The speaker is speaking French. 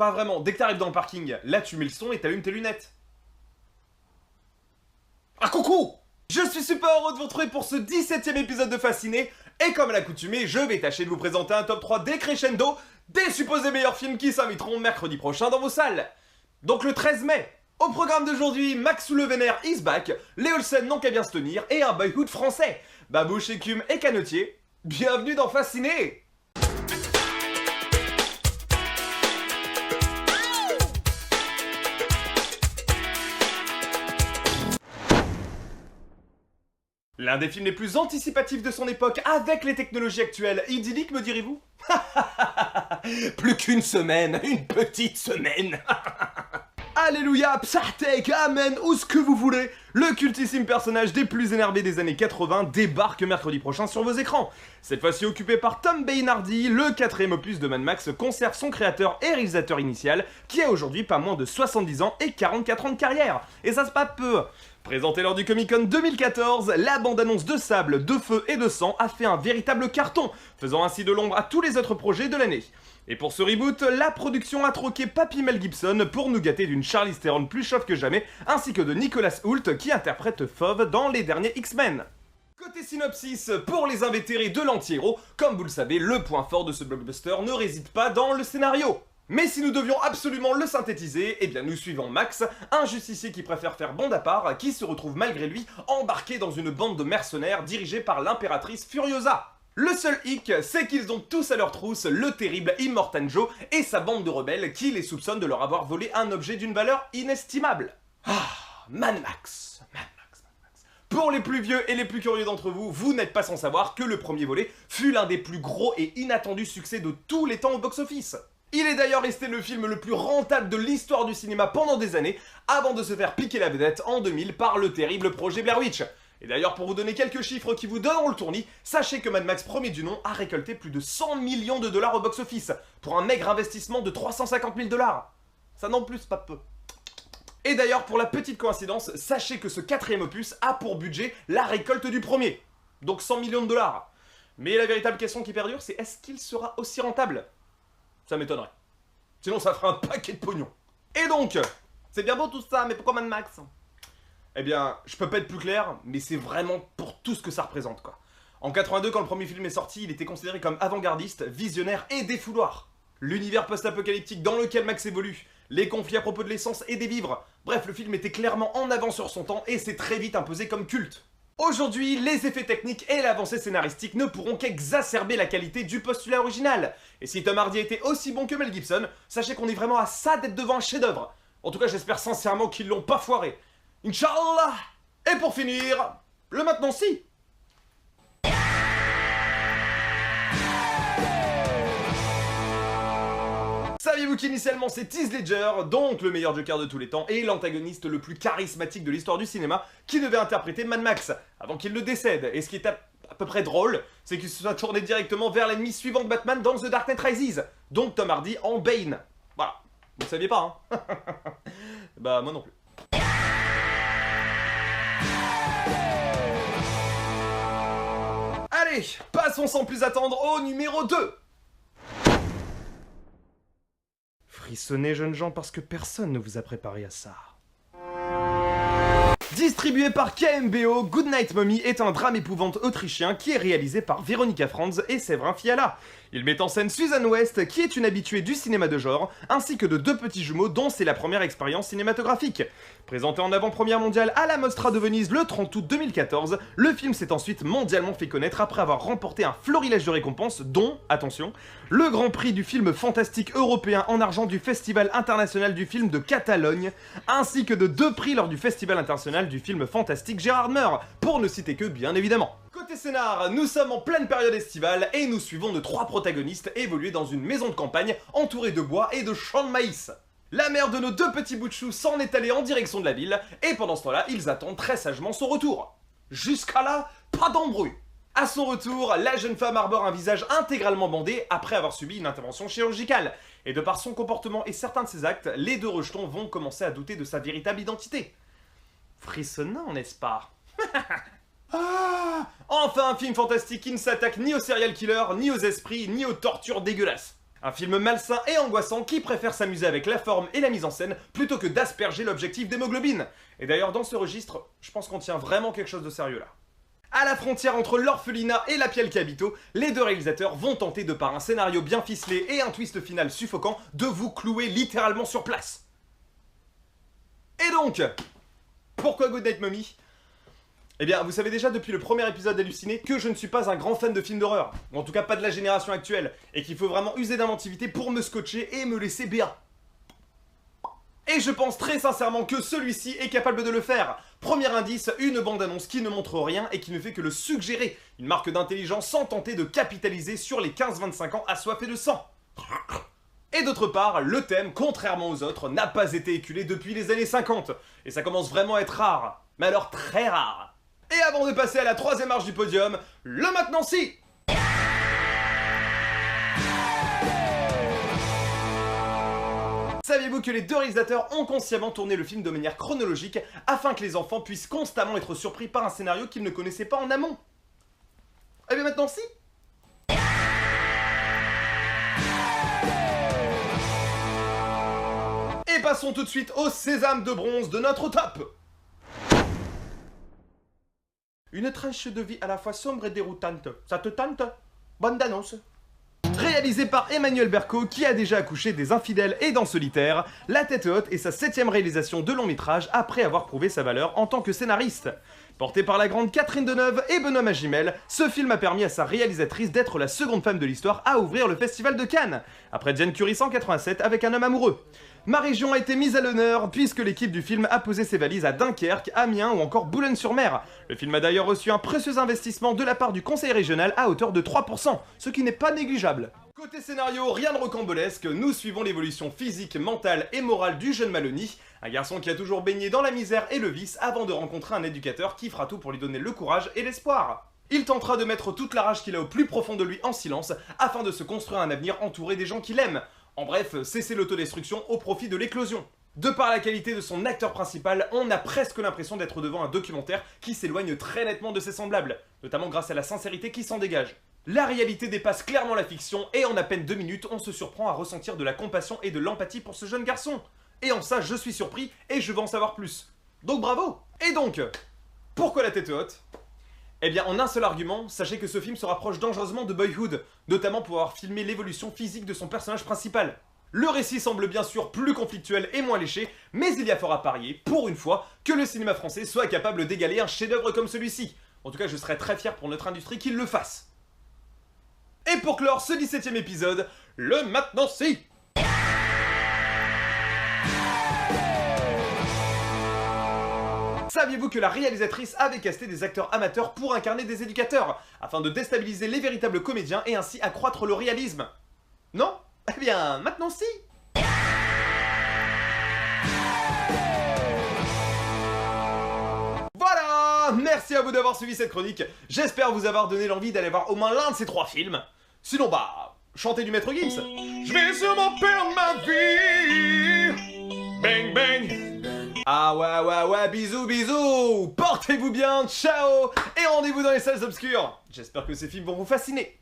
pas vraiment, dès que t'arrives dans le parking, là tu mets le son et t'allumes tes lunettes. Ah coucou! Je suis super heureux de vous retrouver pour ce 17ème épisode de Fasciné, et comme à l'accoutumée, je vais tâcher de vous présenter un top 3 des crescendo des supposés meilleurs films qui s'inviteront mercredi prochain dans vos salles. Donc le 13 mai, au programme d'aujourd'hui, Max ou le Vénère is back, les Olsen n'ont qu'à bien se tenir, et un boyhood français. Babouche, Écume et Canotier, bienvenue dans Fasciné! L'un des films les plus anticipatifs de son époque avec les technologies actuelles, idyllique me direz-vous? Plus qu'une semaine, une petite semaine. Alléluia, psartek, amen, ou ce que vous voulez, le cultissime personnage des plus énervés des années 80 débarque mercredi prochain sur vos écrans. Cette fois-ci occupé par Tom Bain-Hardy, le 4ème opus de Mad Max conserve son créateur et réalisateur initial, qui a aujourd'hui pas moins de 70 ans et 44 ans de carrière. Et ça se passe peu. Présenté lors du Comic-Con 2014, la bande-annonce de sable, de feu et de sang a fait un véritable carton, faisant ainsi de l'ombre à tous les autres projets de l'année. Et pour ce reboot, la production a troqué Papy Mel Gibson pour nous gâter d'une Charlize Theron plus chauve que jamais, ainsi que de Nicholas Hoult qui interprète Fauve dans les derniers X-Men. Côté synopsis, pour les invétérés de l'anti-héros, comme vous le savez, le point fort de ce blockbuster ne réside pas dans le scénario. Mais si nous devions absolument le synthétiser, eh bien nous suivons Max, un justicier qui préfère faire bande à part, qui se retrouve malgré lui embarqué dans une bande de mercenaires dirigée par l'impératrice Furiosa. Le seul hic, c'est qu'ils ont tous à leur trousse le terrible Immortan Joe et sa bande de rebelles qui les soupçonnent de leur avoir volé un objet d'une valeur inestimable. Ah, Mad Max. Pour les plus vieux et les plus curieux d'entre vous, vous n'êtes pas sans savoir que le premier volet fut l'un des plus gros et inattendus succès de tous les temps au box-office. Il est d'ailleurs resté le film le plus rentable de l'histoire du cinéma pendant des années, avant de se faire piquer la vedette en 2000 par le terrible projet Blair Witch. Et d'ailleurs, pour vous donner quelques chiffres qui vous donneront le tournis, sachez que Mad Max premier du nom a récolté plus de 100 millions de dollars au box-office, pour un maigre investissement de 350 000 dollars. Ça n'en plus pas peu. Et d'ailleurs, pour la petite coïncidence, sachez que ce 4ème opus a pour budget la récolte du premier. Donc 100 millions de dollars. Mais la véritable question qui perdure, c'est est-ce qu'il sera aussi rentable ? Ça m'étonnerait. Sinon ça fera un paquet de pognon. Et donc, c'est bien beau tout ça, mais pourquoi Mad Max ? Eh bien, je peux pas être plus clair, mais c'est vraiment pour tout ce que ça représente, quoi. En 82, quand le premier film est sorti, il était considéré comme avant-gardiste, visionnaire et défouloir. L'univers post-apocalyptique dans lequel Max évolue, les conflits à propos de l'essence et des vivres, bref, le film était clairement en avance sur son temps et s'est très vite imposé comme culte. Aujourd'hui, les effets techniques et l'avancée scénaristique ne pourront qu'exacerber la qualité du postulat original. Et si Tom Hardy était aussi bon que Mel Gibson, sachez qu'on est vraiment à ça d'être devant un chef-d'œuvre. En tout cas, j'espère sincèrement qu'ils l'ont pas foiré. Inch'Allah. Et pour finir, le maintenant si. Saviez-vous qu'initialement c'est Heath Ledger, donc le meilleur Joker de tous les temps et l'antagoniste le plus charismatique de l'histoire du cinéma, qui devait interpréter Mad Max, avant qu'il ne décède. Et ce qui est à peu près drôle, c'est qu'il se soit tourné directement vers l'ennemi suivant de Batman dans The Dark Knight Rises, donc Tom Hardy en Bane. Voilà, vous ne saviez pas, hein. Bah moi non plus. Allez, passons sans plus attendre au numéro 2. Frissonnez, jeunes gens, parce que personne ne vous a préparé à ça. Distribué par KMBO, Goodnight Mommy est un drame épouvante autrichien qui est réalisé par Veronika Franz et Séverin Fiala. Il met en scène Susan West, qui est une habituée du cinéma de genre, ainsi que de deux petits jumeaux dont c'est la première expérience cinématographique. Présenté en avant-première mondiale à la Mostra de Venise le 30 août 2014, le film s'est ensuite mondialement fait connaître après avoir remporté un florilège de récompenses dont, attention, le Grand Prix du film fantastique européen en argent du Festival international du film de Catalogne, ainsi que de 2 prix lors du Festival international du film fantastique Gérard Meur, pour ne citer que bien évidemment. Côté scénar, nous sommes en pleine période estivale et nous suivons nos 3 protagonistes évoluer dans une maison de campagne entourée de bois et de champs de maïs. La mère de nos 2 petits bouts de chou s'en est allée en direction de la ville et pendant ce temps-là, ils attendent très sagement son retour. Jusqu'à là, pas d'embrouille. À son retour, la jeune femme arbore un visage intégralement bandé après avoir subi une intervention chirurgicale. Et de par son comportement et certains de ses actes, les 2 rejetons vont commencer à douter de sa véritable identité. Frissonnant, n'est-ce pas? Ah, enfin un film fantastique qui ne s'attaque ni aux serial killers, ni aux esprits, ni aux tortures dégueulasses. Un film malsain et angoissant qui préfère s'amuser avec la forme et la mise en scène plutôt que d'asperger l'objectif d'hémoglobine. Et d'ailleurs dans ce registre, je pense qu'on tient vraiment quelque chose de sérieux là. À la frontière entre l'orphelinat et la Piel Capito, les deux réalisateurs vont tenter de par un scénario bien ficelé et un twist final suffocant de vous clouer littéralement sur place. Et donc, pourquoi Goodnight Mommy ? Eh bien, vous savez déjà depuis le premier épisode d'Halluciné que je ne suis pas un grand fan de films d'horreur, ou en tout cas pas de la génération actuelle, et qu'il faut vraiment user d'inventivité pour me scotcher et me laisser béat. Et je pense très sincèrement que celui-ci est capable de le faire. Premier indice, une bande-annonce qui ne montre rien et qui ne fait que le suggérer, une marque d'intelligence sans tenter de capitaliser sur les 15-25 ans assoiffés de sang. Et d'autre part, le thème, contrairement aux autres, n'a pas été éculé depuis les années 50, et ça commence vraiment à être rare, mais alors très rare. Et avant de passer à la troisième marche du podium, le maintenant si. Saviez-vous que les deux réalisateurs ont consciemment tourné le film de manière chronologique afin que les enfants puissent constamment être surpris par un scénario qu'ils ne connaissaient pas en amont? Eh bien maintenant si. Et passons tout de suite au sésame de bronze de notre top. Une tranche de vie à la fois sombre et déroutante. Ça te tente? Bonne annonce. Réalisé par Emmanuel Berco, qui a déjà accouché des Infidèles et dans Solitaire, La Tête Haute est sa 7ème réalisation de long métrage après avoir prouvé sa valeur en tant que scénariste. Porté par la grande Catherine Deneuve et Benoît Magimel, ce film a permis à sa réalisatrice d'être la seconde femme de l'histoire à ouvrir le festival de Cannes, après Jane Curie en 87 avec Un homme amoureux. Ma région a été mise à l'honneur puisque l'équipe du film a posé ses valises à Dunkerque, Amiens ou encore Boulogne-sur-Mer. Le film a d'ailleurs reçu un précieux investissement de la part du conseil régional à hauteur de 3%, ce qui n'est pas négligeable. Côté scénario, rien de rocambolesque, nous suivons l'évolution physique, mentale et morale du jeune Maloney, un garçon qui a toujours baigné dans la misère et le vice avant de rencontrer un éducateur qui fera tout pour lui donner le courage et l'espoir. Il tentera de mettre toute la rage qu'il a au plus profond de lui en silence afin de se construire un avenir entouré des gens qu'il aime. En bref, cesser l'autodestruction au profit de l'éclosion. De par la qualité de son acteur principal, on a presque l'impression d'être devant un documentaire qui s'éloigne très nettement de ses semblables, notamment grâce à la sincérité qui s'en dégage. La réalité dépasse clairement la fiction et en à peine 2 minutes, on se surprend à ressentir de la compassion et de l'empathie pour ce jeune garçon. Et en ça, je suis surpris et je veux en savoir plus. Donc bravo! Et donc, pourquoi La Tête Haute? Eh bien, en un seul argument, sachez que ce film se rapproche dangereusement de Boyhood, notamment pour avoir filmé l'évolution physique de son personnage principal. Le récit semble bien sûr plus conflictuel et moins léché, mais il y a fort à parier, pour une fois, que le cinéma français soit capable d'égaler un chef-d'œuvre comme celui-ci. En tout cas, je serais très fier pour notre industrie qu'il le fasse. Et pour clore ce 17ème épisode, le maintenant si. Saviez-vous que la réalisatrice avait casté des acteurs amateurs pour incarner des éducateurs, afin de déstabiliser les véritables comédiens et ainsi accroître le réalisme? Non? Eh bien, maintenant si. Voilà! Merci à vous d'avoir suivi cette chronique, j'espère vous avoir donné l'envie d'aller voir au moins l'un de ces 3 films. Sinon bah, chantez du Maître Gims. Je vais sûrement perdre ma vie. Bang bang. Ah ouais, bisous, bisous. Portez-vous bien, ciao. Et rendez-vous dans les salles obscures. J'espère que ces films vont vous fasciner.